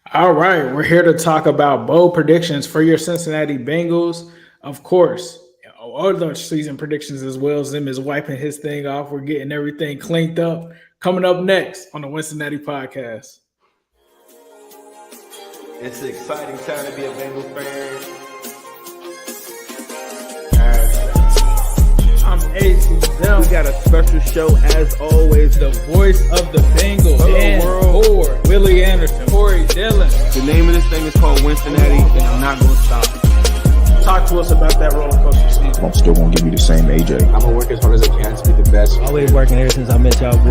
All right, we're here to talk about bold predictions for your Cincinnati Bengals. Of course, other season predictions as well. Zim is wiping his thing off. We're getting everything cleaned up. Coming up next on the Wincinnati podcast. It's an exciting time to be a Bengals fan. I'm Ace and Zim. We got a special show as always. The voice of the Bengals and for Willie Anderson, Corey Dillon. The name of this thing is called Wincinnati, and I'm not going to stop. Talk to us about that roller coaster season. I'm still gonna give you the same AJ. I'm gonna work as hard as I can to be the best. Always working ever since I met y'all, boy.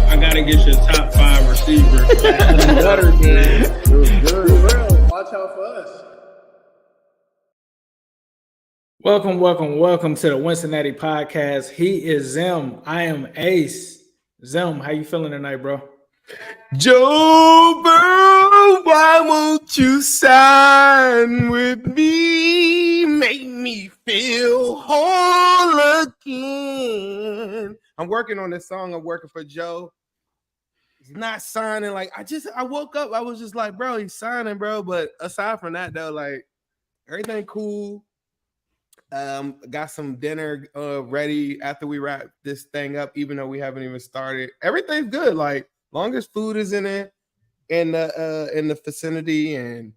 I gotta get your top 5 receivers. Better, man. Bro, watch out for us. Welcome to the Wincinnati podcast. He is Zim. I am Ace. Zim, how you feeling tonight, bro? Joe Burrow, why won't you sign with me? Make me feel whole again. I'm working on this song. I'm working for Joe. He's not signing. Like, I woke up. I was just like, bro, he's signing, bro. But aside from that, though, like, everything cool. Got some dinner ready after we wrap this thing up, even though we haven't even started. Everything's good. Like, long as food is in the vicinity, and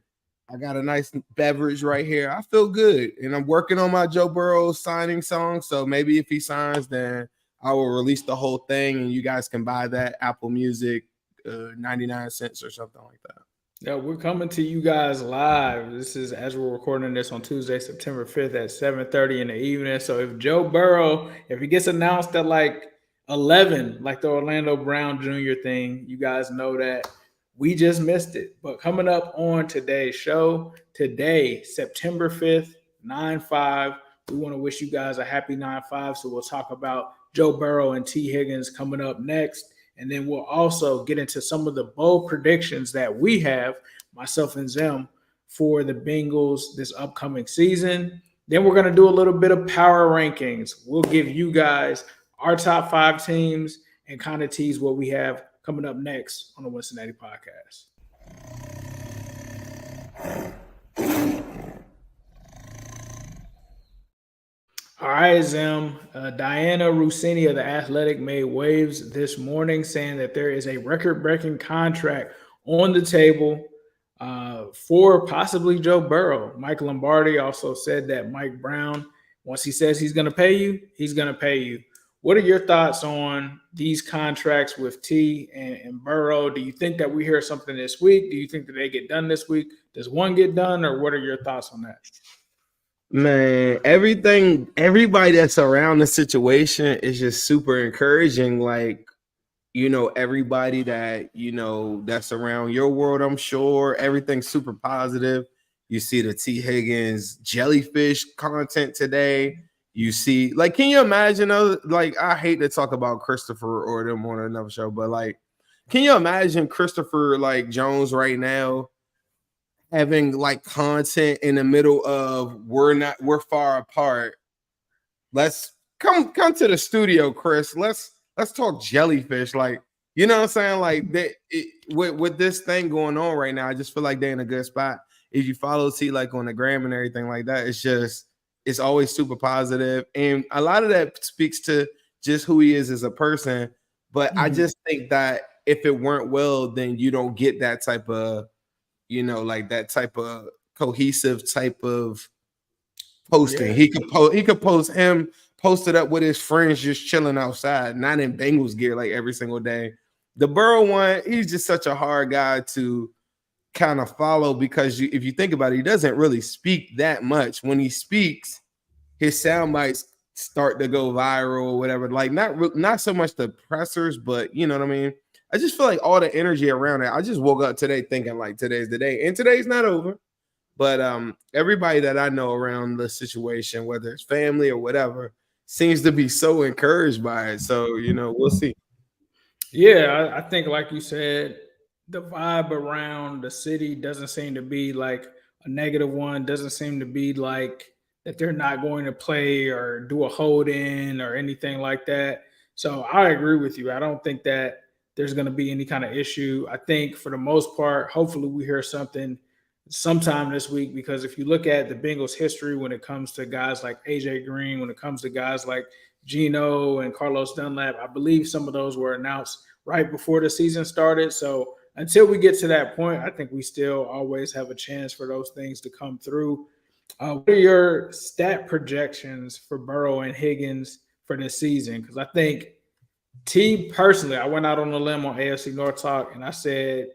I got a nice beverage right here, I feel good. And I'm working on my Joe Burrow signing song. So maybe if he signs, then I will release the whole thing, and you guys can buy that Apple Music, 99 cents or something like that. Yeah, we're coming to you guys live. This is as we're recording this on Tuesday, September 5th at 7:30 in the evening. So if Joe Burrow, if he gets announced at like 11, like the Orlando Brown Jr. thing, you guys know that we just missed it. But coming up on today's show, today, September 5th, 9/5, we want to wish you guys a happy 9/5. So we'll talk about Joe Burrow and T. Higgins coming up next. And then we'll also get into some of the bold predictions that we have, myself and Zim, for the Bengals this upcoming season. Then we're going to do a little bit of power rankings. We'll give you guys our top 5 teams and kind of tease what we have coming up next on the Wincinnati podcast. All right, Zim. Diana Rossini of The Athletic made waves this morning saying that there is a record-breaking contract on the table for possibly Joe Burrow. Mike Lombardi also said that Mike Brown, once he says he's going to pay you, he's going to pay you. What are your thoughts on these contracts with T and Burrow? Do you think that we hear something this week? Do you think that they get done this week? Does one get done, or what are your thoughts on that? Man, everybody that's around the situation is just super encouraging. Like, everybody that, that's around your world, I'm sure everything's super positive. You see the T. Higgins jellyfish content today. You see, like, can you imagine, I hate to talk about Christopher or them on another show, but like, can you imagine Christopher like Jones right now having like content in the middle of we're far apart. Let's come to the studio, Chris. Let's talk jellyfish. Like, you know what I'm saying? Like with this thing going on right now, I just feel like they're in a good spot. If you follow T like on the gram and everything like that, it's always super positive. And a lot of that speaks to just who he is as a person. But I just think that if it weren't well, then you don't get that type of, like that type of cohesive type of posting. Yeah. He could post it up with his friends just chilling outside, not in Bengals gear like every single day. The Burrow one, he's just such a hard guy to kind of follow because if you think about it, he doesn't really speak that much. When he speaks, his sound bites start to go viral or whatever. Like not so much the pressers, but you know what I mean? I just feel like all the energy around it. I just woke up today thinking like today's the day, and today's not over. But everybody that I know around the situation, whether it's family or whatever, seems to be so encouraged by it. So, we'll see. Yeah, I think like you said, the vibe around the city doesn't seem to be like a negative one. Doesn't seem to be like that they're not going to play or do a hold in or anything like that. So I agree with you. I don't think that there's going to be any kind of issue. I think for the most part, hopefully we hear something sometime this week, because if you look at the Bengals history when it comes to guys like AJ Green, when it comes to guys like Geno and Carlos Dunlap, I believe some of those were announced right before the season started. So until we get to that point, I think we still always have a chance for those things to come through. What are your stat projections for Burrow and Higgins for this season? Because I think personally, I went out on a limb on AFC North Talk and I said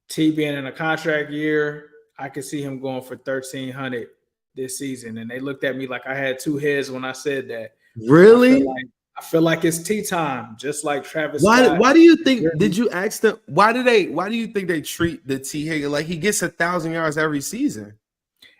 T being in a contract year, I could see him going for 1,300 this season. And they looked at me like I had two heads when I said that. Really? I feel like it's T time, just like Travis Scott. Why do you think? Did you ask them? Why do you think they treat the T Higgins like he gets 1,000 yards every season?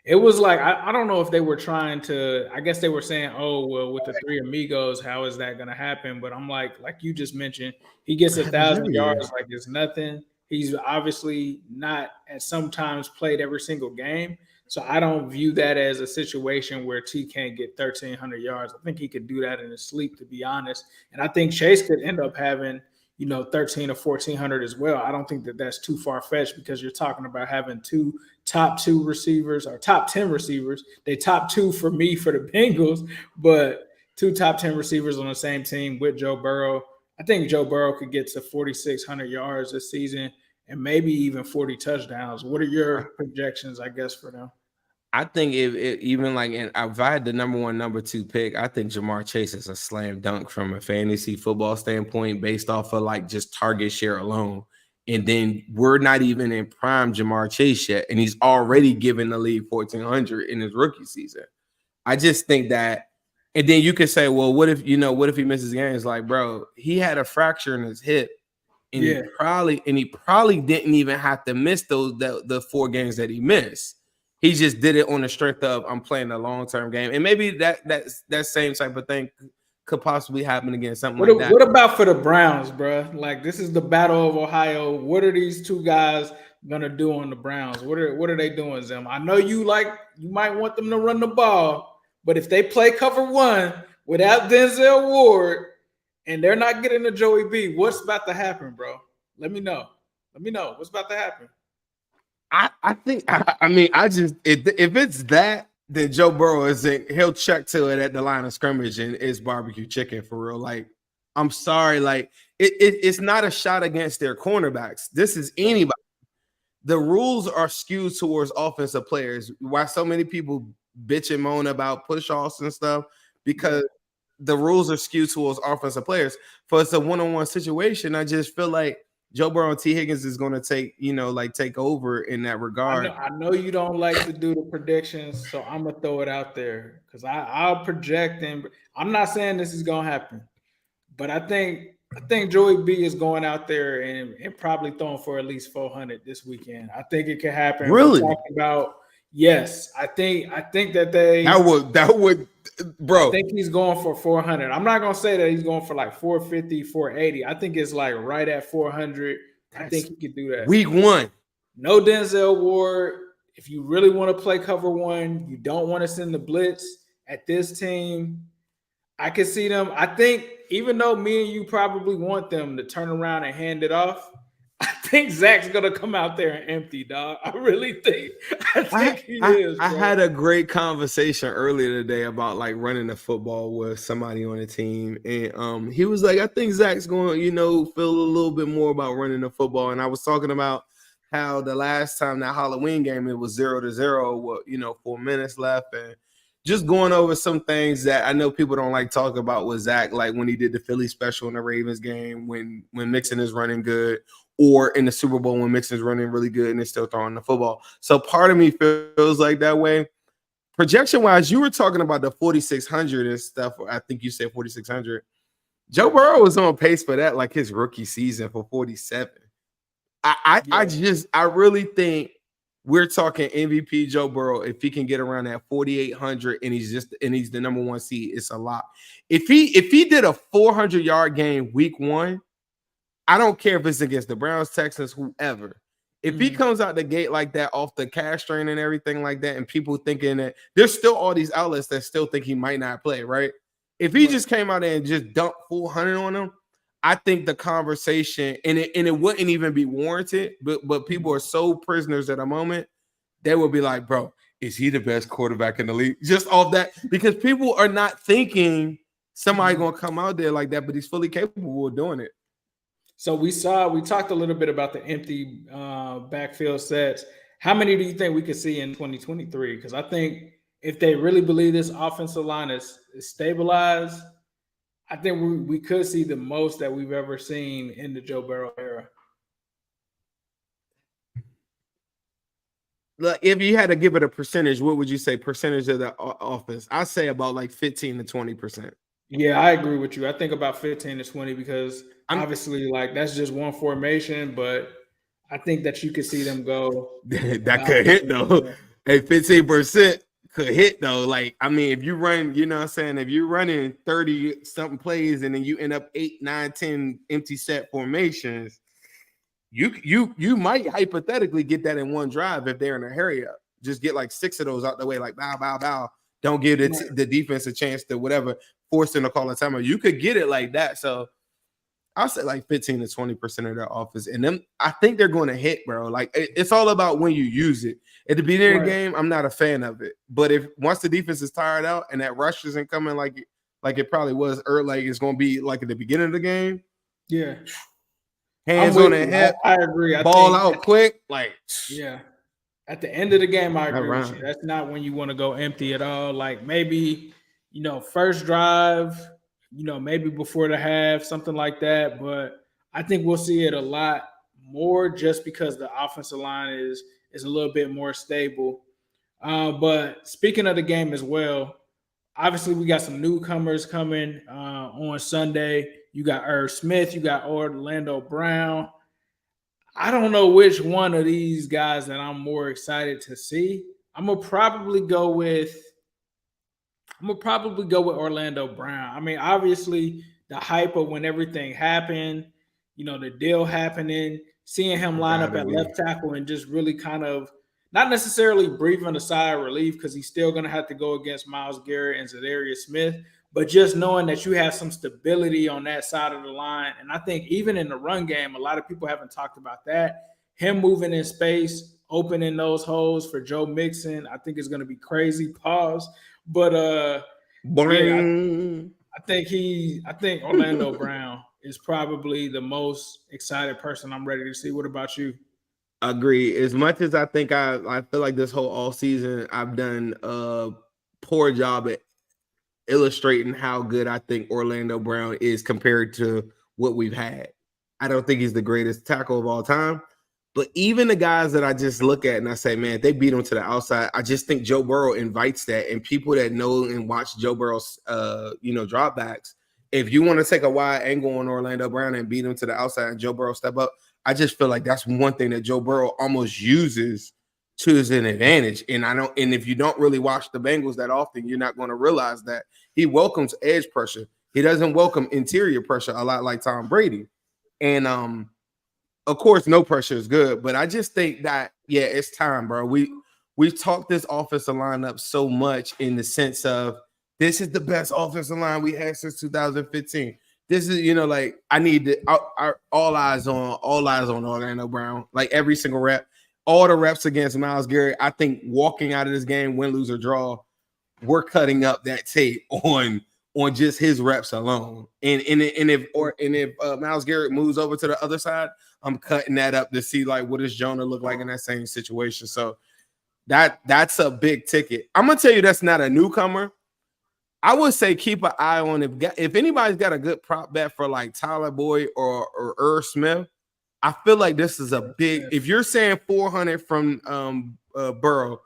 It was like I don't know if they were trying to. I guess they were saying, "Oh, well, with the three amigos, how is that going to happen?" But I'm like you just mentioned, he gets 1,000 yards like it's nothing. He's obviously not at sometimes played every single game. So I don't view that as a situation where T can't get 1,300 yards. I think he could do that in his sleep, to be honest. And I think Chase could end up having, 1,300 or 1,400 as well. I don't think that that's too far-fetched, because you're talking about having two top 2 receivers or top 10 receivers. They top 2 for me for the Bengals, but 2 top 10 receivers on the same team with Joe Burrow. I think Joe Burrow could get to 4,600 yards this season and maybe even 40 touchdowns. What are your projections, I guess, for them? I think if I had the number 1, number 2 pick, I think Jamar Chase is a slam dunk from a fantasy football standpoint based off of just target share alone. And then we're not even in prime Jamar Chase yet, and he's already given the league 1,400 in his rookie season. I just think that, and then you could say, well, what if he misses games? Like, bro, he had a fracture in his hip, and he probably didn't even have to miss the 4 games that he missed. He just did it on the strength of I'm playing a long-term game. And maybe that same type of thing could possibly happen again, something like that. What about for the Browns, bro? Like, this is the Battle of Ohio. What are these two guys going to do on the Browns? What are they doing, Zim? I know you might want them to run the ball, but if they play cover 1 without Denzel Ward and they're not getting to Joey B, what's about to happen, bro? Let me know. What's about to happen. I think if it's that, then Joe Burrow he'll check to it at the line of scrimmage and it's barbecue chicken for real. Like, I'm sorry, it's not a shot against their cornerbacks. This is anybody. The rules are skewed towards offensive players. Why so many people bitch and moan about push-offs and stuff? Because the rules are skewed towards offensive players. For it's a one-on-one situation, I just feel like Joe Burrow and T. Higgins is going to take over in that regard. I know you don't like to do the predictions, so I'm going to throw it out there because I'll project them. I'm not saying this is going to happen, but I think Joey B is going out there and probably throwing for at least 400 this weekend. I think it could happen. Really? Yes, I think that would, bro. I think he's going for 400. I'm not gonna say that he's going for 450, 480. I think it's right at 400. I think he could do that. Week 1, no Denzel Ward. If you really want to play cover 1, you don't want to send the blitz at this team. I can see them. I think even though me and you probably want them to turn around and hand it off, I think Zach's gonna come out there and empty, dog. I really think. He is. I had a great conversation earlier today about running the football with somebody on the team, and he was like, "I think Zach's going, feel a little bit more about running the football." And I was talking about how the last time that Halloween game it was 0-0, 4 minutes left, and just going over some things that I know people don't like talking about with Zach, like when he did the Philly special in the Ravens game, when Mixon is running good, or in the Super Bowl when Mixon's running really good and they're still throwing the football. So part of me feels like that way. Projection-wise, you were talking about the 4,600 and stuff. I think you said 4,600. Joe Burrow was on pace for that, his rookie season for 47. I really think we're talking MVP Joe Burrow. If he can get around that 4,800 and he's the number 1 seed, it's a lot. If he did a 400-yard game week 1, I don't care if it's against the Browns, Texans, whoever. If he comes out the gate like that off the cash strain and everything like that, and people thinking that there's still all these outlets that still think he might not play, right? If he just came out there and just dumped 400 on them, I think the conversation and it wouldn't even be warranted, but people are so prisoners at a moment, they will be like, bro, is he the best quarterback in the league? Just off that, because people are not thinking somebody gonna come out there like that, but he's fully capable of doing it. So we talked a little bit about the empty backfield sets. How many do you think we could see in 2023? Because I think if they really believe this offensive line is stabilized, I think we could see the most that we've ever seen in the Joe Burrow era. Like, if you had to give it a percentage, what would you say percentage of the offense? I say about like 15 to 20%. Yeah, I agree with you. I think about 15 to 20 because obviously, like, that's just one formation, but I think that you could see them go. That could hit though. Hey, 15% could hit though. Like, I mean, if you run, you know what I'm saying, if you're running 30 something plays and then you end up 8, 9, 10 empty set formations, you might hypothetically get that in one drive if they're in a hurry up. Just get like 6 of those out the way, like bow, bow, bow. Don't give the defense a chance to whatever, force them to call a timeout. You could get it like that. So I'll say like 15 to 20% of their offense. And them, I think they're going to hit, bro. Like, it's all about when you use it. At the beginning of the game, I'm not a fan of it. But if once the defense is tired out and that rush isn't coming like it probably was early, like it's going to be like at the beginning of the game. Yeah. Hands on the hip. I agree. Ball out quick. Like, yeah. At the end of the game, I agree with you. That's not when you want to go empty at all. Like, maybe, first drive, maybe before the half, something like that. But I think we'll see it a lot more just because the offensive line is a little bit more stable. But speaking of the game as well, obviously we got some newcomers coming on Sunday. You got Irv Smith, you got Orlando Brown. I don't know which one of these guys that I'm more excited to see. I'm gonna probably go with Orlando Brown. I mean, obviously the hype of when everything happened, the deal happening, seeing him line up at left tackle and just really kind of not necessarily breathing a sigh of relief because he's still going to have to go against Myles Garrett and Zadarius Smith, but just knowing that you have some stability on that side of the line. And I think even in the run game, a lot of people haven't talked about that. Him moving in space, opening those holes for Joe Mixon, I think is going to be crazy. Pause. But I think Orlando Brown is probably the most excited person I'm ready to see. What about you? Agree. As much as I think I feel like this whole all season I've done a poor job at illustrating how good I think Orlando Brown is compared to what we've had. I don't think he's the greatest tackle of all time, but even the guys that I just look at and I say, man, they beat him to the outside. I just think Joe Burrow invites that, and people that know and watch Joe Burrow's dropbacks, if you want to take a wide angle on Orlando Brown and beat him to the outside and Joe Burrow step up, I just feel like that's one thing that Joe Burrow almost uses to his advantage. And if you don't really watch the Bengals that often, you're not going to realize that he welcomes edge pressure. He doesn't welcome interior pressure a lot like Tom Brady. And of course, no pressure is good, but I just think that, yeah, it's time, bro. We've talked this offensive line up so much in the sense of this is the best offensive line we had since 2015. This is, I need all eyes on Orlando Brown, like every single rep, all the reps against Myles Garrett. I think walking out of this game, win, lose, or draw, we're cutting up that tape on just his reps alone. And if Myles Garrett moves over to the other side, I'm cutting that up to see like what does Jonah look like in that same situation. So that's a big ticket. I'm gonna tell you that's not a newcomer. I would say keep an eye on if anybody's got a good prop bet for like Tyler Boyd or Irv Smith. I feel like this is a big. If you're saying 400 from Burrow,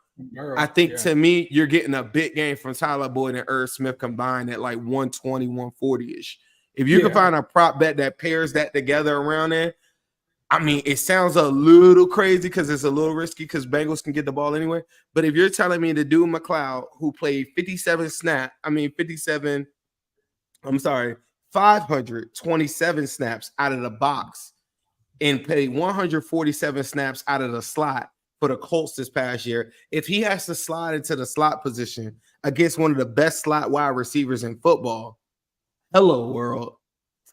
I think to me you're getting a big game from Tyler Boyd and Irv Smith combined at like 120, 140-ish. If you can find a prop bet that pairs that together around there, I mean, it sounds a little crazy because it's a little risky because Bengals can get the ball anyway. But if you're telling me the dude McLeod, who played 527 snaps out of the box and played 147 snaps out of the slot for the Colts this past year, if he has to slide into the slot position against one of the best slot wide receivers in football, hello world.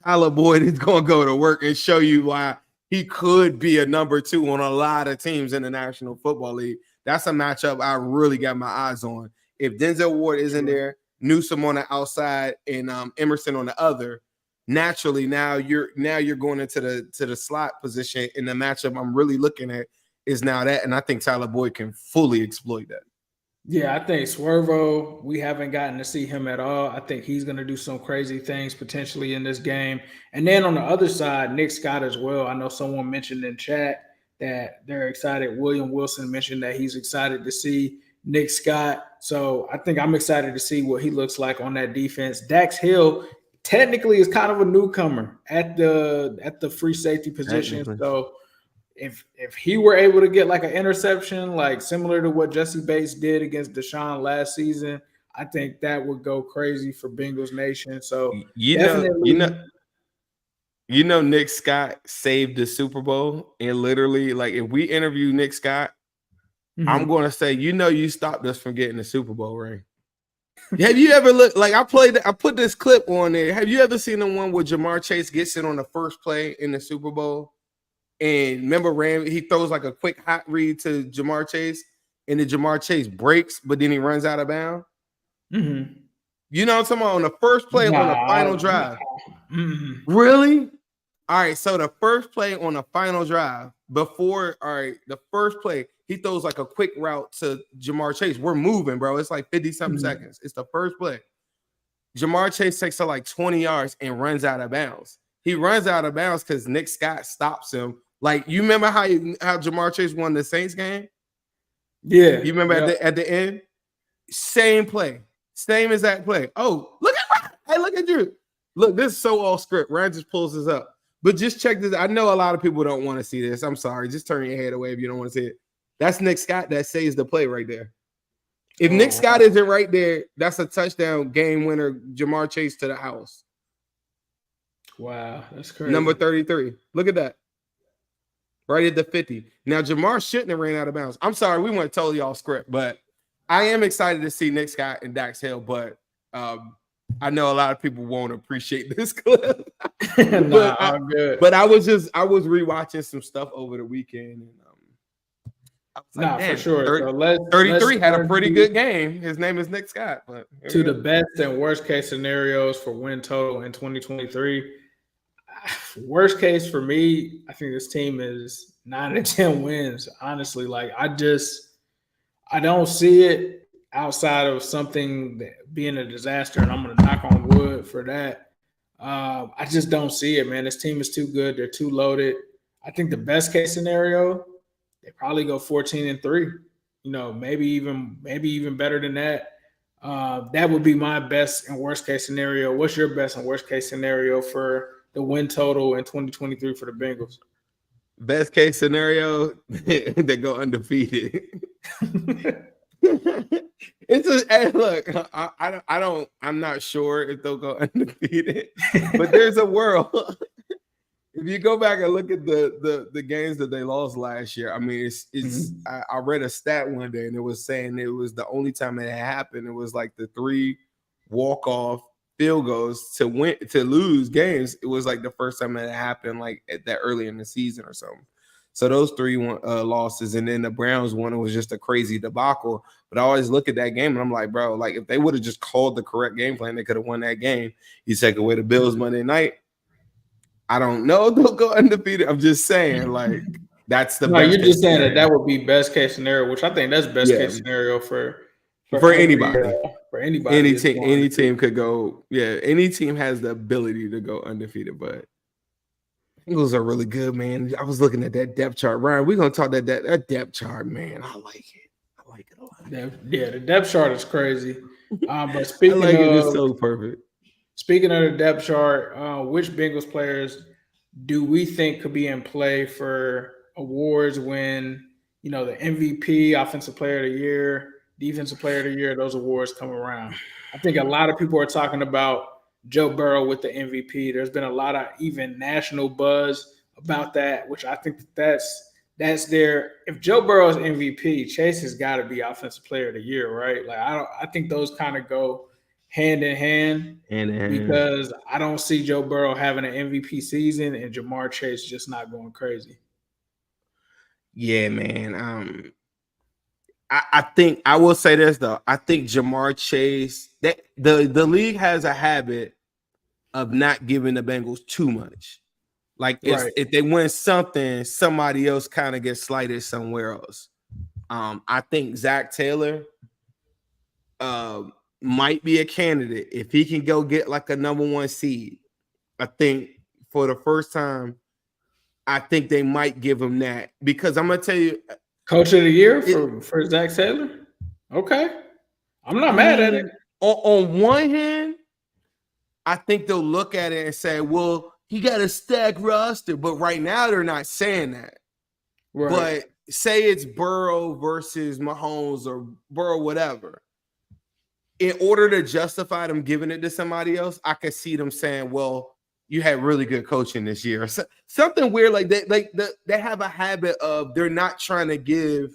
Tyler Boyd is going to go to work and show you why he could be a number 2 on a lot of teams in the National Football League. That's a matchup I really got my eyes on. If Denzel Ward isn't there, Newsom on the outside and Emerson on the other, naturally now you're going into the slot position. In the matchup I'm really looking at is now that, and I think Tyler Boyd can fully exploit that. Yeah, I think Swervo, we haven't gotten to see him at all. I think he's going to do some crazy things potentially in this game. And then on the other side, Nick Scott as well. I know someone mentioned in chat that they're excited. William Wilson mentioned that he's excited to see Nick Scott. So I think I'm excited to see what he looks like on that defense. Dax Hill technically is kind of a newcomer at the free safety position. So if he were able to get like an interception, like similar to what Jesse Bates did against Deshaun last season, I think that would go crazy for Bengals Nation. So you know, Nick Scott saved the Super Bowl, and literally, like, if we interview Nick Scott, I'm going to say, you stopped us from getting the Super Bowl ring. Have you ever looked like I put this clip on there? Have you ever seen the one where Jamar Chase gets it on the first play in the Super Bowl? And remember, he throws like a quick hot read to Jamar Chase, and then Jamar Chase breaks, but then he runs out of bounds. Mm-hmm. You know what I'm talking about? On the first play on the final drive. Really? All right, so the first play on the final drive, the first play, he throws like a quick route to Jamar Chase. We're moving, bro. It's like 50-something seconds. It's the first play. Jamar Chase takes like 20 yards and runs out of bounds. He runs out of bounds because Nick Scott stops him. Like, you remember how Jamar Chase won the Saints game? Yeah. You remember at the end? Same play. Same exact play. Oh, look at Drew. Look, this is so off script. Ryan just pulls this up. But just check this. I know a lot of people don't want to see this. I'm sorry. Just turn your head away if you don't want to see it. That's Nick Scott that saves the play right there. If Nick Scott isn't right there, that's a touchdown game winner, Jamar Chase to the house. Wow, that's crazy. Number 33. Look at that. Right at the 50. Now, Jamar shouldn't have ran out of bounds. I'm sorry, we went totally off script, but I am excited to see Nick Scott and Dax Hill, but I know a lot of people won't appreciate this clip. But I was rewatching some stuff over the weekend, and I was like, for sure. 33 had a pretty good game. His name is Nick Scott. But to the best and worst case scenarios for win total in 2023. Worst case for me, I think this team is 9 to 10 wins. Honestly, like I don't see it outside of something that being a disaster, and I'm going to knock on wood for that. I just don't see it, man. This team is too good. They're too loaded. I think the best case scenario, they probably go 14-3. You know, maybe even better than that. That would be my best and worst case scenario. What's your best and worst case scenario for the win total in 2023 for the Bengals? Best case scenario, they go undefeated. I'm not sure if they'll go undefeated, but there's a world. If you go back and look at the games that they lost last year, I mean, I read a stat one day and it was saying it was the only time it happened. It was like the 3 walk-off field goals to lose games. It was like the first time it happened, like at that early in the season or something. So those 3 losses, and then the Browns one, it was just a crazy debacle. But I always look at that game and I'm like, bro, like if they would have just called the correct game plan, they could have won that game. You take away the Bills Monday night, I don't know. They'll go undefeated. I'm just saying, like, that's the best. You're just saying that would be best case scenario, which I think that's best case scenario for anybody. For anybody. Any team could go. Yeah, any team has the ability to go undefeated, but Bengals are really good, man. I was looking at that depth chart. Ryan, we're gonna talk that depth chart, man. I like it. I like it a lot. Yeah, the depth chart is crazy. But speaking it's so perfect. Speaking of the depth chart, which Bengals players do we think could be in play for awards when, you know, the MVP, Offensive Player of the Year, Defensive Player of the Year, those awards come around? I think a lot of people are talking about Joe Burrow with the MVP. There's been a lot of even national buzz about that, which I think that's there. If Joe Burrow is MVP, Chase has got to be Offensive Player of the Year, right? Like I think those kind of go hand in hand And because I don't see Joe Burrow having an MVP season and Jamar Chase just not going crazy. yeah, man. I think I will say this though. I think Jamar Chase, that the league has a habit of not giving the Bengals too much. Like if they win something, somebody else kind of gets slighted somewhere else. I think Zach Taylor might be a candidate if he can go get like a #1 seed. I think for the first time, I think they might give him that because I'm gonna tell you, Coach of the year for Zach Taylor. Okay, I'm not mad at it. On one hand, I think they'll look at it and say, "Well, he got a stacked roster," but right now they're not saying that. Right. But say it's Burrow versus Mahomes or Burrow, whatever. In order to justify them giving it to somebody else, I could see them saying, "Well, you had really good coaching this year." Or something weird like that. Like they have a habit of they're not trying to give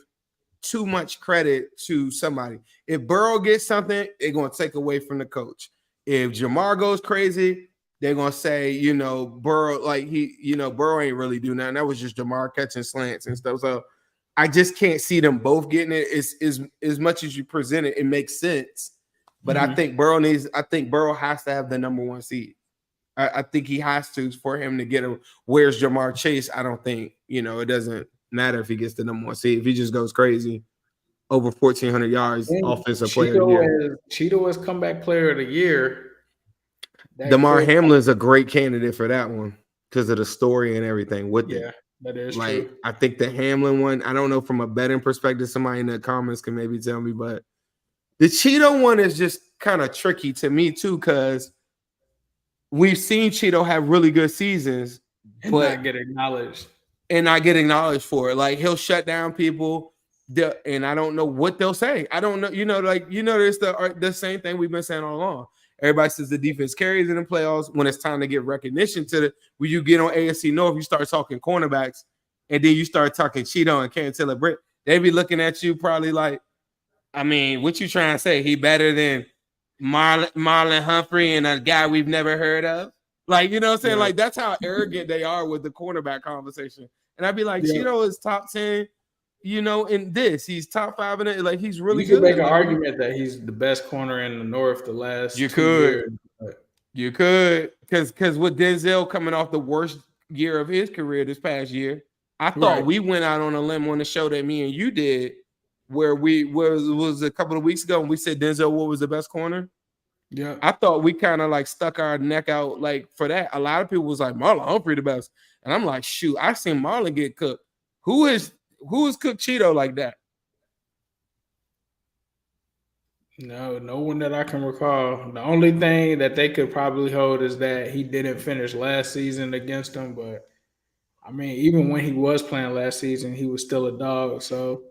too much credit to somebody. If Burrow gets something, they're going to take away from the coach. If Jamar goes crazy, they're going to say, Burrow, like Burrow ain't really do nothing. That was just Jamar catching slants and stuff. So I just can't see them both getting it. It's as much as you present it, it makes sense. But I think Burrow has to have the #1 seed. I think he has to for him to get him. Where's Jamar Chase? I don't think, it doesn't matter if he gets the #1 seed. If he just goes crazy, over 1,400 yards, offensive player of the year. Cheeto is comeback player of the year. Damar Hamlin's a great candidate for that one because of the story and everything with it. Yeah, that is true. I think the Hamlin one, I don't know from a betting perspective, somebody in the comments can maybe tell me, but the Cheeto one is just kind of tricky to me too because we've seen Cheeto have really good seasons, but not get acknowledged. And not get acknowledged for it. Like he'll shut down people, and I don't know what they'll say. I don't know, it's the same thing we've been saying all along. Everybody says the defense carries in the playoffs. When it's time to give recognition to when you get on AFC North, you start talking cornerbacks, and then you start talking Cheeto and Cam Taylor Britt. They be looking at you probably like, I mean, what you trying to say? He better than Marlon Humphrey and a guy we've never heard of? Like, you know what I'm saying? Yeah. Like, that's how arrogant they are with the cornerback conversation. And I'd be like, Cheeto is top 10, in this. He's top 5 in it. Like, he's really good. You could make an argument that he's the best corner in the North the last 2 years. You could. Because with Denzel coming off the worst year of his career this past year, I thought we went out on a limb on the show that me and you did where we was a couple of weeks ago and we said Denzel Ward was the best corner. Yeah, I thought we kind of like stuck our neck out like for that. A lot of people was like Marlon Humphrey the best, and I'm like, shoot, I seen Marlon get cooked. Who is cooked Cheeto like that? No one that I can recall. The only thing that they could probably hold is that he didn't finish last season against them. But I mean, even when he was playing last season, he was still a dog. So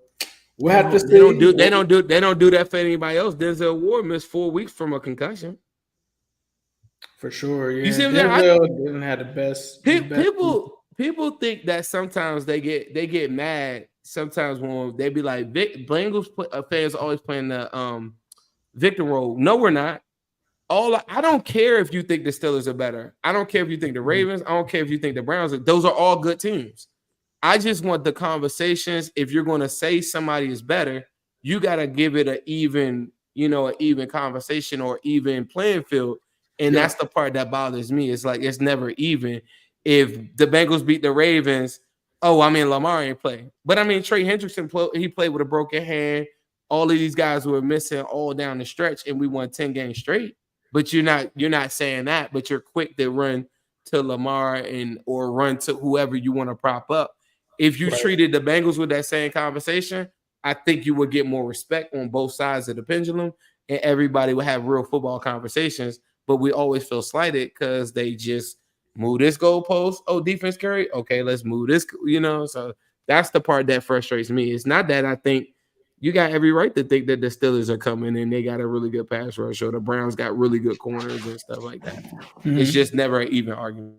we'll have to see. They don't do that for anybody else. Denzel Ward missed 4 weeks from a concussion. For sure, yeah. You see what Denzel didn't have the best. People think that sometimes they get mad. Sometimes when they be like, Bengals fans always playing the victim role. No, we're not. I don't care if you think the Steelers are better. I don't care if you think the Ravens. I don't care if you think the Browns. Those are all good teams. I just want the conversations. If you're going to say somebody is better, you got to give it an even conversation or even playing field. And that's the part that bothers me. It's like it's never even. If the Bengals beat the Ravens, Lamar ain't play. But I mean, Trey Hendrickson, he played with a broken hand. All of these guys were missing all down the stretch, and we won 10 games straight. But you're not saying that, but you're quick to run to Lamar or run to whoever you want to prop up. If you treated the Bengals with that same conversation, I think you would get more respect on both sides of the pendulum, and everybody would have real football conversations. But we always feel slighted because they just move this goalpost. Oh, defense carry. Okay, let's move this. So that's the part that frustrates me. It's not that I think you got every right to think that the Steelers are coming and they got a really good pass rush or the Browns got really good corners and stuff like that. Mm-hmm. It's just never an even argument.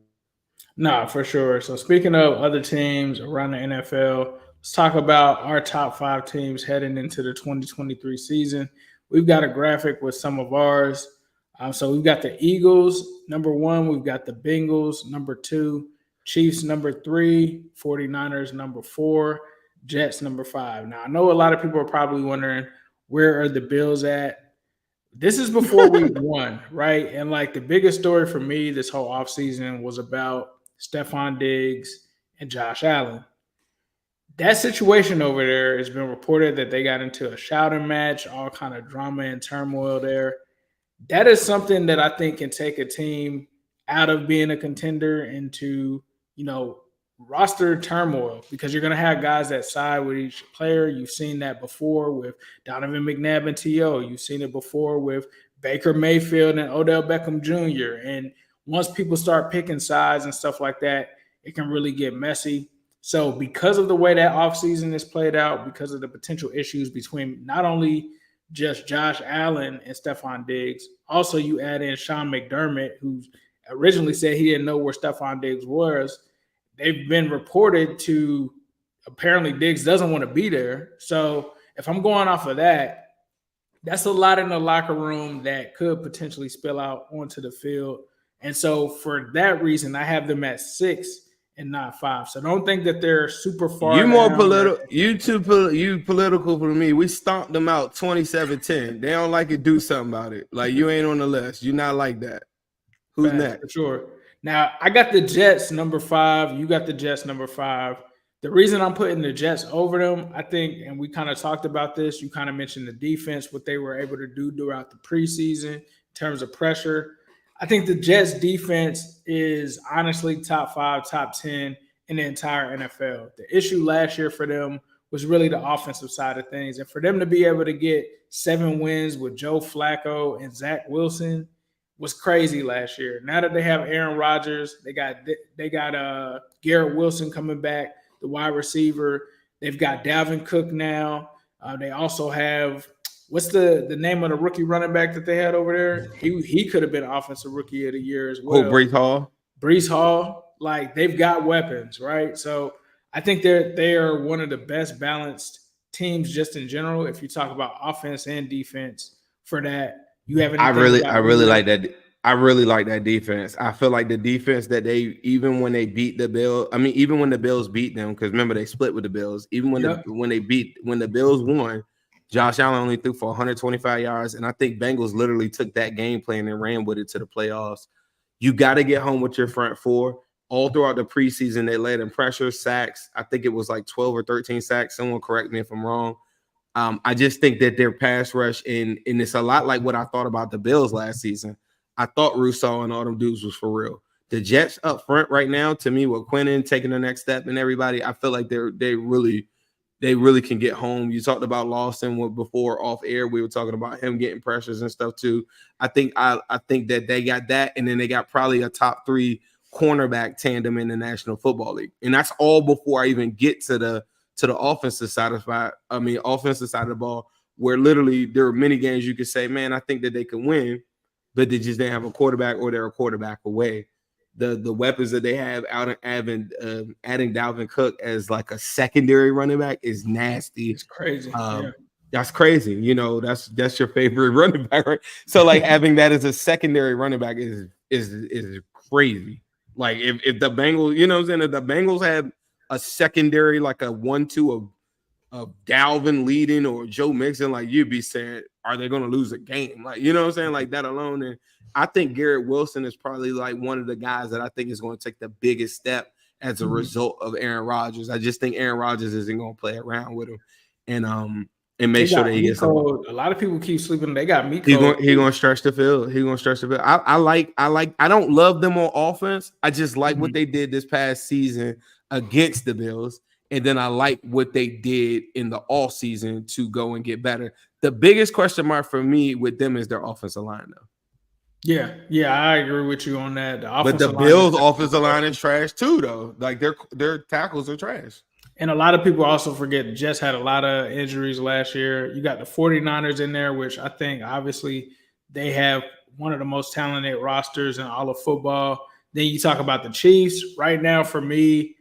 Nah, for sure. So speaking of other teams around the NFL, let's talk about our top 5 teams heading into the 2023 season. We've got a graphic with some of ours. So we've got the Eagles, number 1. We've got the Bengals, number 2. Chiefs, number 3. 49ers, number 4. Jets, number 5. Now, I know a lot of people are probably wondering, where are the Bills at? This is before week 1, right? And like the biggest story for me this whole offseason was about Stephon Diggs and Josh Allen. That situation over there has been reported that they got into a shouting match, all kind of drama and turmoil there. That is something that I think can take a team out of being a contender into, roster turmoil, because you're going to have guys that side with each player. You've seen that before with Donovan McNabb and T.O. You've seen it before with Baker Mayfield and Odell Beckham Jr. And once people start picking sides and stuff like that, it can really get messy. So because of the way that offseason is played out, because of the potential issues between not only just Josh Allen and Stephon Diggs, also you add in Sean McDermott, who originally said he didn't know where Stephon Diggs was. They've been reported to apparently Diggs doesn't want to be there. So if I'm going off of that, that's a lot in the locker room that could potentially spill out onto the field. And so for that reason, I have them at 6 and not 5. So don't think that they're super far. You more political. You political for me. We stomped them out 27-10. They don't like it. Do something about it. Like, you ain't on the list. You're not like that. Who's next? For sure. Now, I got the Jets number 5. You got the Jets number 5. The reason I'm putting the Jets over them, I think, and we kind of talked about this, you kind of mentioned the defense, what they were able to do throughout the preseason in terms of pressure. I think the Jets defense is honestly top 5, top 10 in the entire NFL. The issue last year for them was really the offensive side of things. And for them to be able to get 7 wins with Joe Flacco and Zach Wilson was crazy last year. Now that they have Aaron Rodgers, they got Garrett Wilson coming back, the wide receiver. They've got Dalvin Cook now. They also have what's the name of the rookie running back that they had over there? He could have been offensive rookie of the year as well. Breece Hall. Breece Hall. Like, they've got weapons, right? So I think they are one of the best balanced teams just in general. If you talk about offense and defense, for that. You have I really like that. I really like that defense. I feel like the defense that they, even when they beat the Bills, even when the Bills beat them, because remember they split with the Bills. Even when when the Bills won, Josh Allen only threw for 125 yards, and I think Bengals literally took that game plan and ran with it to the playoffs. You got to get home with your front four. All throughout the preseason, they led in pressure, sacks. I think it was like 12 or 13 sacks. Someone correct me if I'm wrong. I just think that their pass rush, and it's a lot like what I thought about the Bills last season. I thought Rousseau and all them dudes was for real. The Jets up front right now, to me, with Quinnen taking the next step and everybody, I feel like they really can get home. You talked about Lawson before off air. We were talking about him getting pressures and stuff too. I think that they got that, and then they got probably a top 3 cornerback tandem in the National Football League, and that's all before I even get to the offensive side of the ball, where literally there are many games you could say, man, I think that they can win, but they just didn't have a quarterback, or they're a quarterback away. The weapons that they have out and adding Dalvin Cook as like a secondary running back is nasty. It's crazy. That's crazy. You know, that's your favorite running back, right? So like having that as a secondary running back is crazy. Like if the Bengals, you know what I'm saying, if the Bengals had a secondary like a 1-2 of Dalvin leading or Joe Mixon, like, you'd be saying, are they going to lose a game? Like, you know what I'm saying? Like that alone. And I think Garrett Wilson is probably like one of the guys that I think is going to take the biggest step as a result of Aaron Rodgers. I just think Aaron Rodgers isn't going to play around with him and make sure that he gets a lot of people keep sleeping. They got Miko. He's going to stretch the field. I don't love them on offense. I just like what they did this past season against the Bills. And then I like what they did in the off season to go and get better. The biggest question mark for me with them is their offensive line, though. Yeah, I agree with you on that. But the Bills' offensive line is trash too, though. Like their tackles are trash. And a lot of people also forget the Jets had a lot of injuries last year. You got the 49ers in there, which I think obviously they have one of the most talented rosters in all of football. Then you talk about the Chiefs. Right now, for me,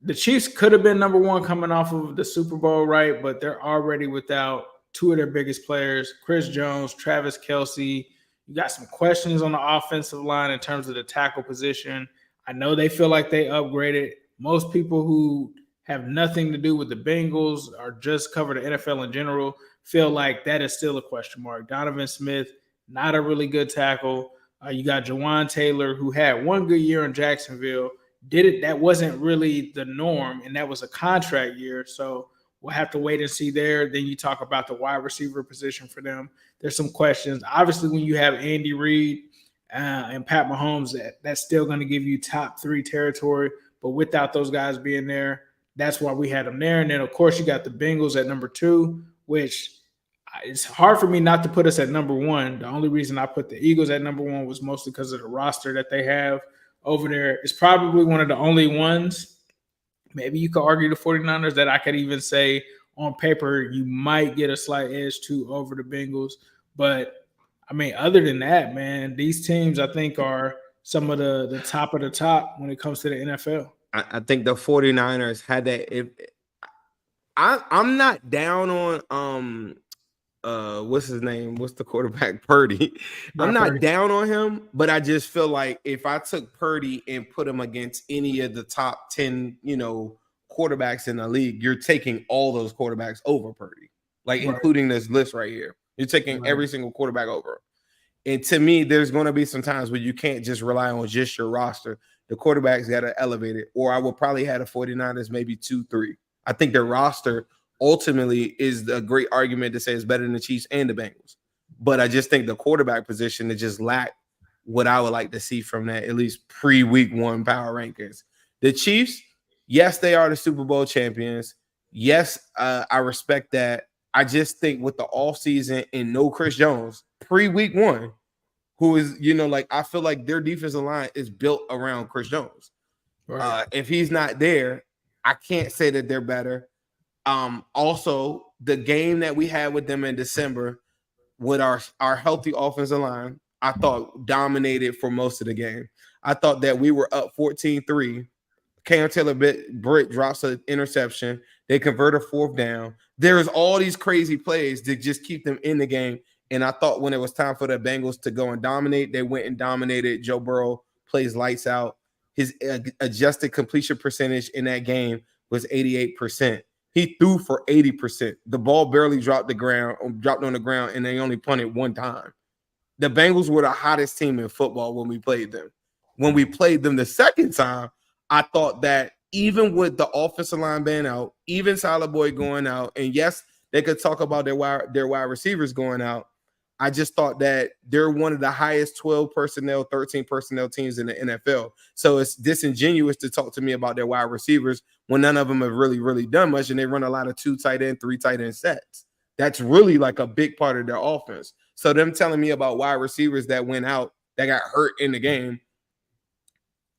the Chiefs could have been number 1 coming off of the Super Bowl, right? But they're already without 2 of their biggest players, Chris Jones, Travis Kelce. You got some questions on the offensive line in terms of the tackle position. I know they feel like they upgraded. Most people who have nothing to do with the Bengals or just cover the NFL in general feel like that is still a question mark. Donovan Smith, not a really good tackle. You got Jawan Taylor, who had one good year in Jacksonville. That wasn't really the norm, and that was a contract year. So we'll have to wait and see there. Then you talk about the wide receiver position for them. There's some questions. Obviously, when you have Andy Reid and Pat Mahomes, that's still going to give you top 3 territory. But without those guys being there, that's why we had them there. And then, of course, you got the Bengals at number 2, which it's hard for me not to put us at number 1. The only reason I put the Eagles at number 1 was mostly because of the roster that they have over there. It's probably one of the only ones, maybe you could argue the 49ers, that I could even say on paper you might get a slight edge to over the Bengals. But, I mean, other than that, man, these teams I think are some of the top of the top when it comes to the NFL. I think the 49ers had that. I'm not down on what's his name? What's the quarterback? Purdy. I'm not down on him, but I just feel like if I took Purdy and put him against any of the top 10, quarterbacks in the league, you're taking all those quarterbacks over Purdy, including this list right here. You're taking every single quarterback over. And to me, there's going to be some times where you can't just rely on just your roster. The quarterbacks got to elevate it, or I will probably have the 49ers maybe 2-3. I think their roster ultimately is a great argument to say it's better than the Chiefs and the Bengals. But I just think the quarterback position, it just lacked what I would like to see from that, at least pre-week 1 power rankings. The Chiefs, yes, they are the Super Bowl champions. Yes, I respect that. I just think with the offseason and no Chris Jones, pre-week 1, who is, I feel like their defensive line is built around Chris Jones. Right. If he's not there, I can't say that they're better. Also, the game that we had with them in December with our healthy offensive line, I thought dominated for most of the game. I thought that we were up 14-3. Cam Taylor-Britt drops an interception. They convert a 4th down. There's all these crazy plays to just keep them in the game. And I thought when it was time for the Bengals to go and dominate, they went and dominated. Joe Burrow plays lights out. His adjusted completion percentage in that game was 88%. He threw for 80%. The ball barely dropped on the ground, and they only punted 1 time. The Bengals were the hottest team in football when we played them. When we played them the second time, I thought that even with the offensive line being out, even Tyler Boyd going out, and yes, they could talk about their wide receivers going out, I just thought that they're one of the highest 12 personnel, 13 personnel teams in the NFL. So it's disingenuous to talk to me about their wide receivers when none of them have really, really done much, and they run a lot of 2 tight end, 3 tight end sets. That's really like a big part of their offense. So them telling me about wide receivers that went out, that got hurt in the game,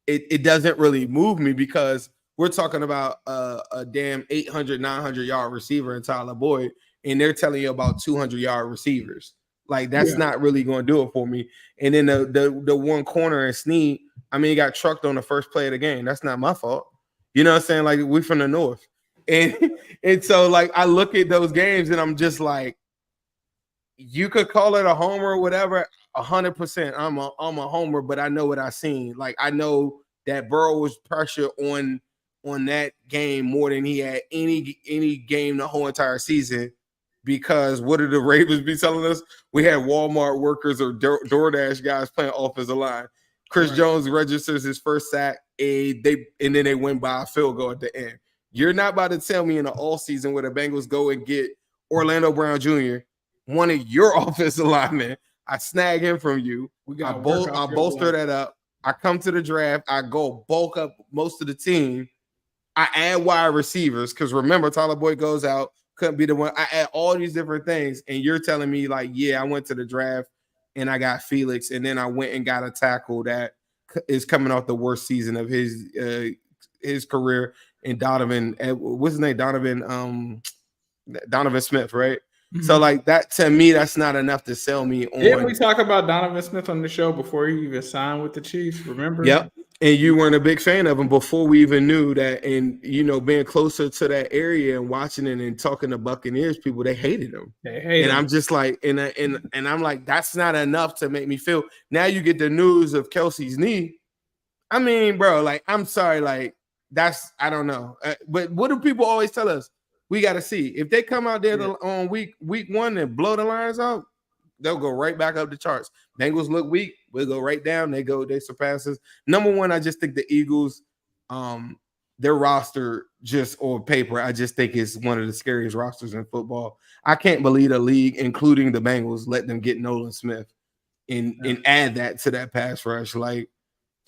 it doesn't really move me because we're talking about a damn 800, 900-yard receiver in Tyler Boyd, and they're telling you about 200-yard receivers. Like, that's not really going to do it for me. And then the one corner in Snead, I mean, he got trucked on the first play of the game. That's not my fault. You know what I'm saying? Like, we from the North. And so, like, I look at those games, and I'm just like, you could call it a homer or whatever, 100%. I'm a homer, but I know what I seen. Like, I know that Burrow was pressure on that game more than he had any game the whole entire season. Because what did the Ravens be telling us? We had Walmart workers or DoorDash guys playing offensive line. Chris Jones registers his first sack, and then they win by a field goal at the end. You're not about to tell me in the offseason where the Bengals go and get Orlando Brown Jr., one of your offensive linemen. I snag him from you. I bolster that up. I come to the draft. I go bulk up most of the team. I add wide receivers because remember, Tyler Boyd goes out. Couldn't be the one. I add all these different things, and you're telling me like, yeah, I went to the draft and I got Felix, and then I went and got a tackle that is coming off the worst season of his career. And Donovan, what's his name? Donovan Smith, right? Mm-hmm. So like that to me, that's not enough to sell me on. Didn't we talk about Donovan Smith on the show before he even signed with the Chiefs? Remember? Yep. And you weren't a big fan of him before we even knew that. And, you know, being closer to that area and watching it and talking to Buccaneers people, they hated him. They hate him. I'm just like, and I'm like, that's not enough to make me feel. Now you get the news of Kelsey's knee. I mean, bro, like, I'm sorry, like, I don't know. But what do people always tell us? We got to see. If they come out there on week one and blow the Lions out, they'll go right back up the charts. Bengals look weak, we'll go right down. They surpass us. Number one, I just think the Eagles, their roster just on paper, I just think is one of the scariest rosters in football. I can't believe the league, including the Bengals, let them get Nolan Smith and add that to that pass rush. Like,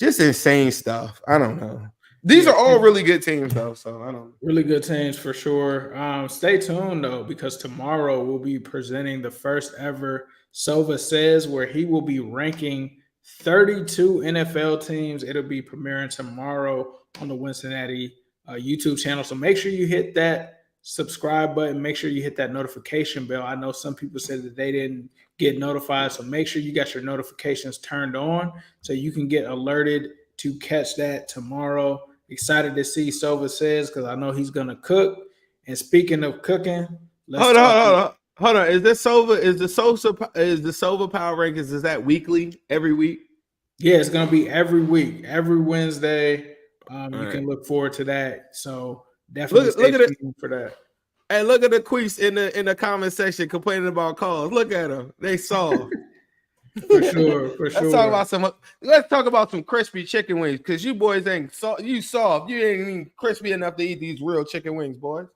just insane stuff. I don't know. These are all really good teams, though, so I don't know. Really good teams for sure. Stay tuned, though, because tomorrow we'll be presenting the first ever Sova Says, where he will be ranking 32 NFL teams. It'll be premiering tomorrow on the Wincinnati YouTube channel. So make sure you hit that subscribe button. Make sure you hit that notification bell. I know some people said that they didn't get notified, so make sure you got your notifications turned on so you can get alerted to catch that tomorrow. Excited to see Sova Says because I know he's gonna cook. And speaking of cooking, hold on. Is the Sova Power Rankings? Is that weekly? Every week? Yeah, it's gonna be every week, every Wednesday. You can look forward to that. So definitely stay tuned for that. Hey, look at the queefs in the comment section complaining about calls. Look at them; they saw. For sure. Let's talk about some crispy chicken wings because you boys ain't soft. You soft. You ain't even crispy enough to eat these real chicken wings, boys.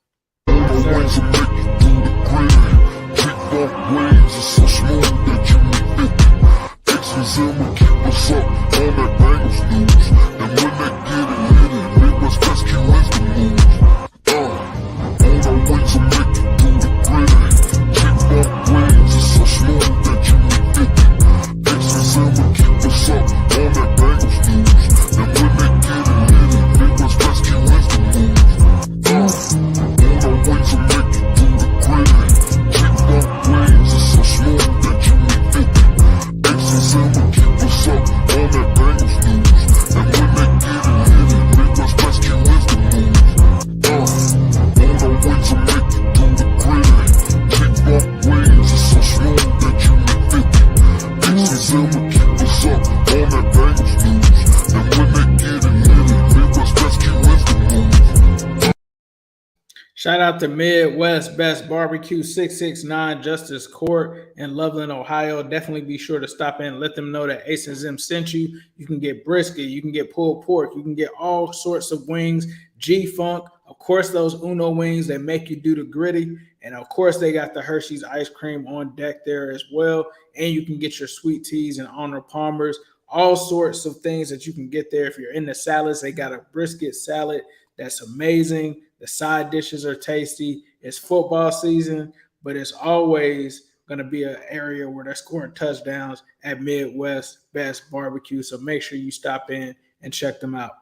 Shout out to Midwest Best Barbecue 669 Justice Court in Loveland, Ohio. Definitely be sure to stop in and let them know that Ace and Zim sent you. You can get brisket, you can get pulled pork, you can get all sorts of wings, G-Funk, of course, those Uno wings that make you do the gritty. And of course, they got the Hershey's ice cream on deck there as well. And you can get your sweet teas and Arnold Palmer's, all sorts of things that you can get there. If you're into salads, they got a brisket salad that's amazing. The side dishes are tasty. It's football season, but it's always going to be an area where they're scoring touchdowns at Midwest Best Barbecue. So make sure you stop in and check them out.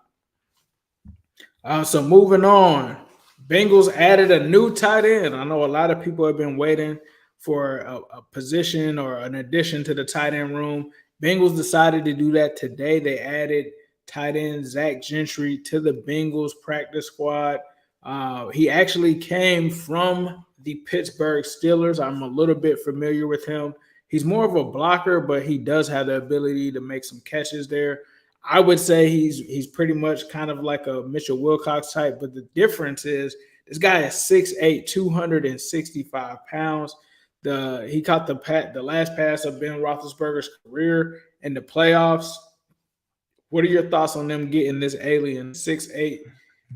So moving on, Bengals added a new tight end. I know a lot of people have been waiting for a position or an addition to the tight end room. Bengals decided to do that today. They added tight end Zach Gentry to the Bengals practice squad. He actually came from the Pittsburgh Steelers. I'm a little bit familiar with him. He's more of a blocker, but he does have the ability to make some catches there. I would say he's pretty much kind of like a Mitchell Wilcox type, but the difference is this guy is 6'8", 265 pounds. He caught the last pass of Ben Roethlisberger's career in the playoffs. What are your thoughts on them getting this alien 6'8",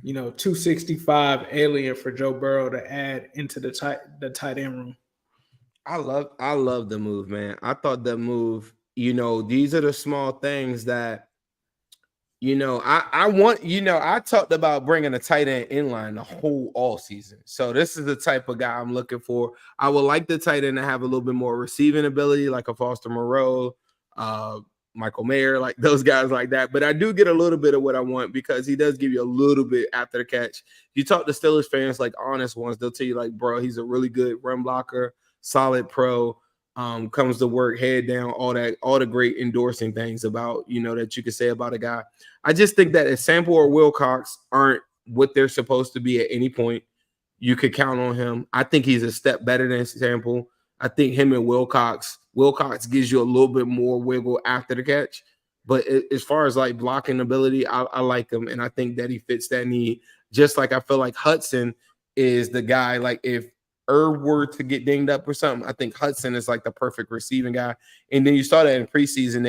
265 alien for Joe Burrow to add into the tight end room? I love the move, man. I thought the move, these are the small things that, I talked about bringing a tight end inline all season. So this is the type of guy I'm looking for. I would like the tight end to have a little bit more receiving ability, like a Foster Moreau, Michael Mayer, like those guys like that. But I do get a little bit of what I want because he does give you a little bit after the catch. You talk to Steelers fans, like honest ones, they'll tell you like, bro, he's a really good run blocker, solid pro. comes to work, head down, all the great endorsing things about, that you could say about a guy. I just think that if Sample or Wilcox aren't what they're supposed to be at any point, you could count on him. I think he's a step better than Sample. I think him and Wilcox gives you a little bit more wiggle after the catch. But as far as like blocking ability, I like him. And I think that he fits that need. Just like I feel like Hudson is the guy, like if Irv were to get dinged up or something, I think Hudson is like the perfect receiving guy. And then you saw that in preseason,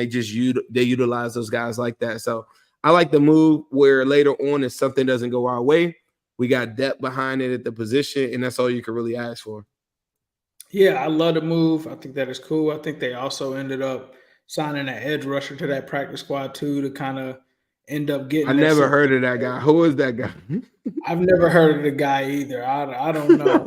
they utilize those guys like that. So I like the move where later on, if something doesn't go our way, we got depth behind it at the position, and that's all you can really ask for. Yeah, I love the move. I think that is cool. I think they also ended up signing an edge rusher to that practice squad too to kind of end up getting. I never heard of that guy. Who is that guy? I've never heard of the guy either. I don't know.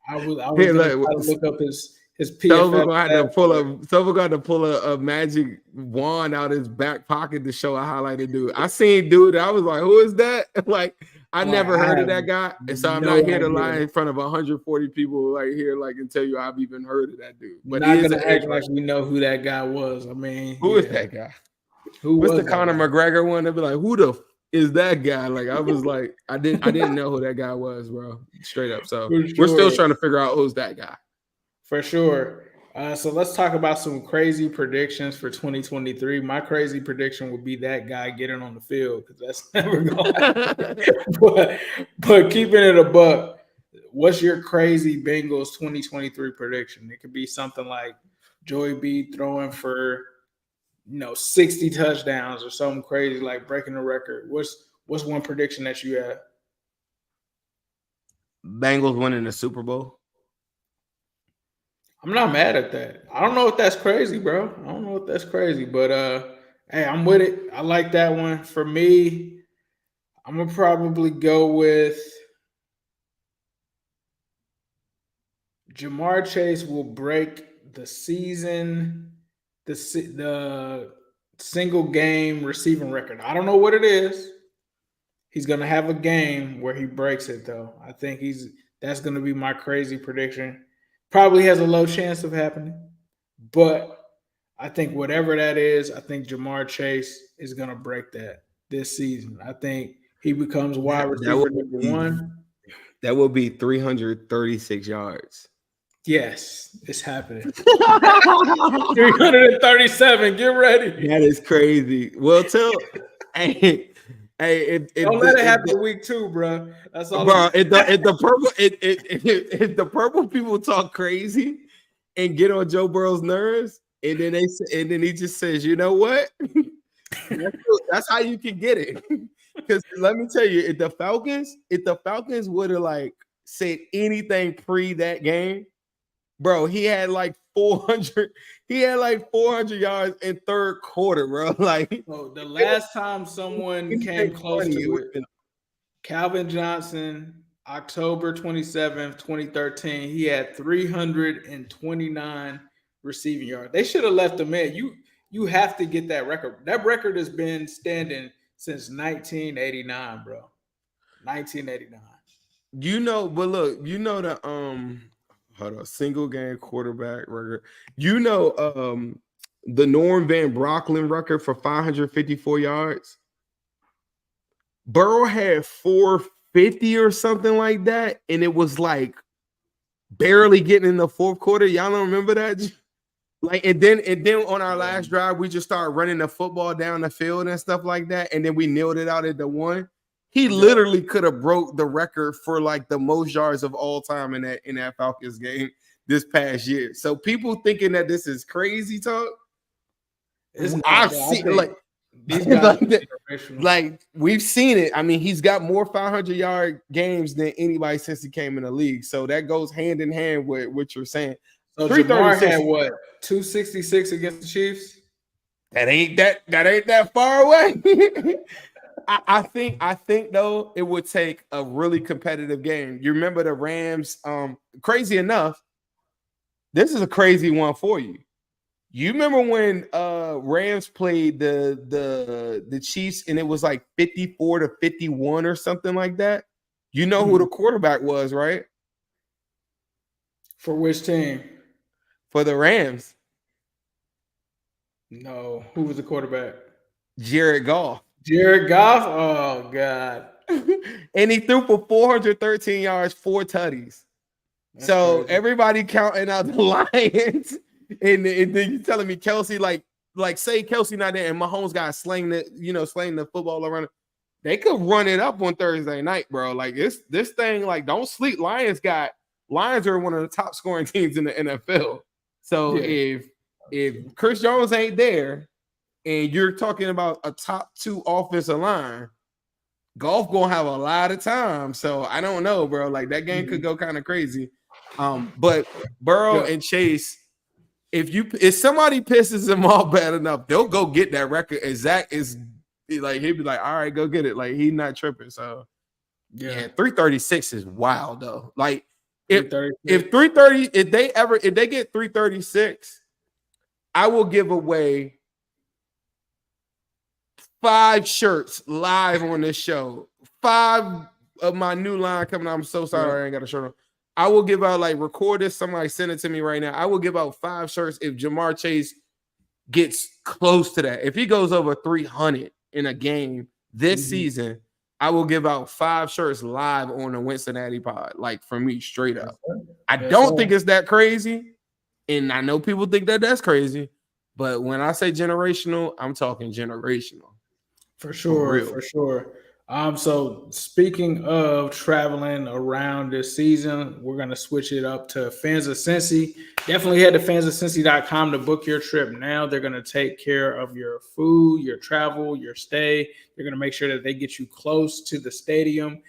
I was gonna try to look up his PFF. Someone got to pull a magic wand out his back pocket to show a highlighted dude. I seen dude. I was like, who is that? Like, I never heard of that guy. And so I'm not here to lie in front of 140 people like here, like, and tell you I've even heard of that dude. But not gonna act like we know who that guy was. I mean, who is that guy? What's the Conor McGregor one? They'd be like, who the is that guy? Like, I was like, I didn't know who that guy was, bro. Straight up. So we're still trying to figure out who's that guy. For sure. So let's talk about some crazy predictions for 2023. My crazy prediction would be that guy getting on the field because that's never going to happen. But keeping it a buck, what's your crazy Bengals 2023 prediction? It could be something like Joey B throwing for 60 touchdowns or something crazy like breaking the record. What's one prediction that you have? Bengals winning the Super Bowl. I'm not mad at that. I don't know if that's crazy, bro. I don't know if that's crazy, but hey, I'm with it. I like that one. For me, I'm gonna probably go with Jamar Chase will break the season, the single game receiving record. I don't know what it is. He's gonna have a game where he breaks it, though. I think that's gonna be my crazy prediction. Probably has a low chance of happening, but I think whatever that is, I think Jamar Chase is going to break that this season. I think he becomes wide receiver number one. That will be 336 yards. Yes, it's happening. 337. Get ready. That is crazy. Well, hey, don't let it happen week 2, bro. That's all. Bro, if the purple people talk crazy and get on Joe Burrow's nerves, and then he just says, you know what? That's how you can get it. Because let me tell you, if the Falcons would have like said anything pre that game, bro, he had like 400 yards in third quarter, bro. Like, the last time someone came close to it, Calvin Johnson, October 27th, 2013, he had 329 receiving yards. They should have left him in. You have to get that record. That record has been standing since 1989, bro. 1989. But look, the hold on, single game quarterback record. The Norm Van Brocklin record for 554 yards. Burrow had 450 or something like that, and it was like barely getting in the fourth quarter. Y'all don't remember that? Like, and then on our last drive, we just started running the football down the field and stuff like that, and then we nailed it out at the one. He literally could have broke the record for like the most yards of all time in that Falcons game this past year. So people thinking that this is crazy talk. I've seen like we've seen it. I mean, he's got more 500-yard games than anybody since he came in the league. So that goes hand in hand with what you're saying. So Jamar had what, 266 against the Chiefs? That ain't that far away. I think though it would take a really competitive game. You remember the Rams? Crazy enough, this is a crazy one for you. You remember when Rams played the Chiefs and it was like 54-51 or something like that? You know who the quarterback was, right? For which team? for the Rams. No. Who was the quarterback? Jared Goff. Jared Goff? Oh, God. And he threw for 413 yards, 4 tutties. That's so crazy. everybody counting out the Lions, and then you telling me Kelsey, like say Kelsey not there, and Mahomes got slaying the football around. They could run it up on Thursday night, bro. Like this thing, like don't sleep. Lions are one of the top scoring teams in the NFL. So if Chris Jones ain't there, and you're talking about a top 2 offensive line, Golf gonna have a lot of time. So I don't know, bro. Like that game could go kind of crazy. But Burrow and Chase, if somebody pisses them off bad enough, they'll go get that record. And Zach is like, he'd be like, all right, go get it. Like he's not tripping. So yeah, 336 is wild though. Like if 330, if they get 336, I will give away 5 shirts live on this show. 5 of my new line coming out. I'm so sorry I ain't got a shirt on. I will give out, like, record this. Somebody send it to me right now. I will give out 5 shirts if Jamar Chase gets close to that. If he goes over 300 in a game this season, I will give out 5 shirts live on the Wincinnati pod, like from me straight up. I don't think it's that crazy. And I know people think that that's crazy. But when I say generational, I'm talking generational. For sure. So speaking of traveling around this season, we're going to switch it up to Fans of Cincy. Definitely head to fansofcincy.com to book your trip now. They're going to take care of your food, your travel, your stay. They're going to make sure that they get you close to the stadium.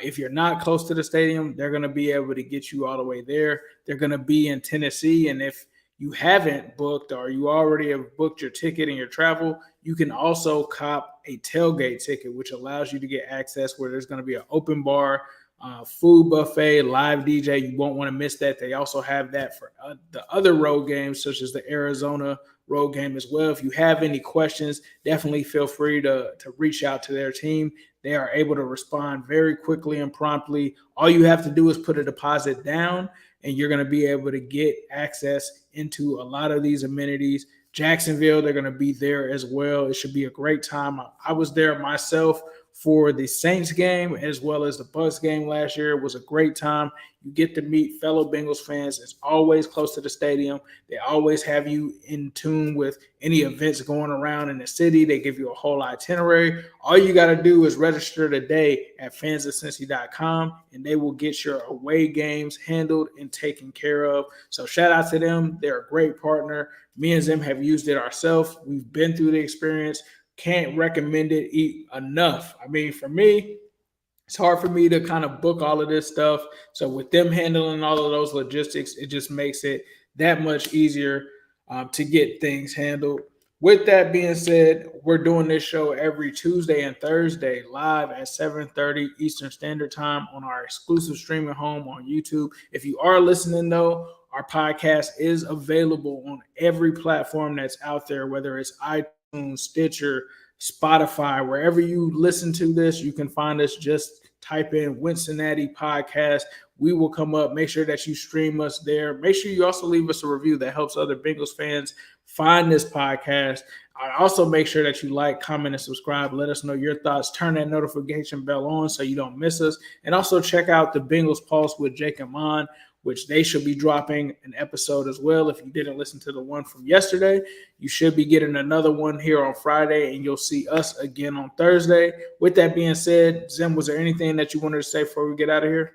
If you're not close to the stadium, they're going to be able to get you all the way there. They're going to be in Tennessee. And if you haven't booked or you already have booked your ticket and your travel, you can also cop a tailgate ticket, which allows you to get access where there's going to be an open bar, food buffet, live DJ. You won't want to miss that. They also have that for the other road games, such as the Arizona road game as well. If you have any questions, definitely feel free to reach out to their team. They are able to respond very quickly and promptly. All you have to do is put a deposit down, and you're going to be able to get access into a lot of these amenities. Jacksonville, they're going to be there as well. It should be a great time. I was there myself for the Saints game as well as the Bucs game last year. It was a great time. You get to meet fellow Bengals fans. It's always close to the stadium. They always have you in tune with any events going around in the city. They give you a whole itinerary. All you got to do is register today at fansofcincy.com, and they will get your away games handled and taken care of. So shout out to them. They're a great partner. Me and Zim have used it ourselves. We've been through the experience. Can't recommend it enough. I mean, for me, it's hard for me to kind of book all of this stuff. So with them handling all of those logistics, it just makes it that much easier to get things handled. With that being said, we're doing this show every Tuesday and Thursday live at 7:30 Eastern Standard Time on our exclusive streaming home on YouTube. If you are listening, though, our podcast is available on every platform that's out there, whether it's iTunes, Stitcher, Spotify, wherever you listen to this, you can find us. Just type in Wincinnati Podcast. We will come up. Make sure that you stream us there. Make sure you also leave us a review that helps other Bengals fans find this podcast. Also make sure that you like, comment, and subscribe. Let us know your thoughts. Turn that notification bell on so you don't miss us. And also check out the Bengals Pulse with Jake and Mon, which they should be dropping an episode as well. If you didn't listen to the one from yesterday, you should be getting another one here on Friday, and you'll see us again on Thursday. With that being said, Zim, was there anything that you wanted to say before we get out of here?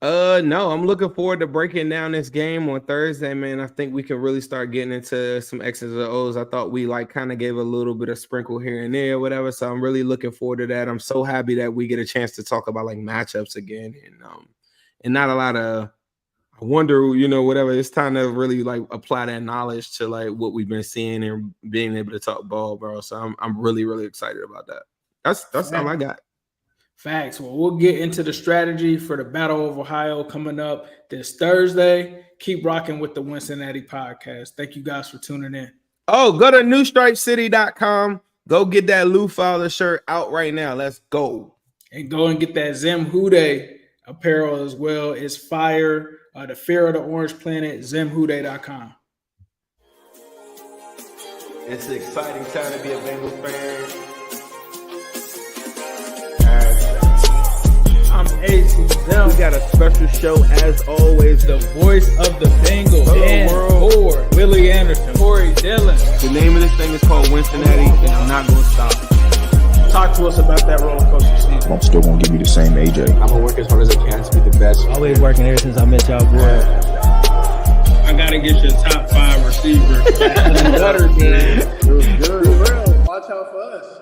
No, I'm looking forward to breaking down this game on Thursday, man. I think we can really start getting into some X's and O's. I thought we kind of gave a little bit of sprinkle here and there, whatever. So I'm really looking forward to that. I'm so happy that we get a chance to talk about matchups again, and not a lot of, I wonder, whatever. It's time to really apply that knowledge to what we've been seeing and being able to talk ball, bro. So I'm really, really excited about that. That's all I got. Facts. Well, we'll get into the strategy for the Battle of Ohio coming up this Thursday. Keep rocking with the Wincinnati Podcast. Thank you guys for tuning in. Oh, go to newstripecity.com. Go get that Lou Fowler shirt out right now. Let's go. And go and get that Zim Hude apparel as well. It's fire. The Fear of the Orange Planet, zimhude.com. It's an exciting time to be a Bengals fan. I'm Ace and Zim. We got a special show as always. The voice of the Bengals. Hello, Dan world. Ford, Willie Anderson, Corey Dillon. The name of this thing is called Wincinnati, and I'm not going to stop. Talk to us about that roller coaster season. I'm still gonna give you the same AJ. I'm gonna work as hard as I can to be the best. Always working ever since I met y'all, boy. I gotta get your top 5 receivers. Better, man. Grail, watch out for us.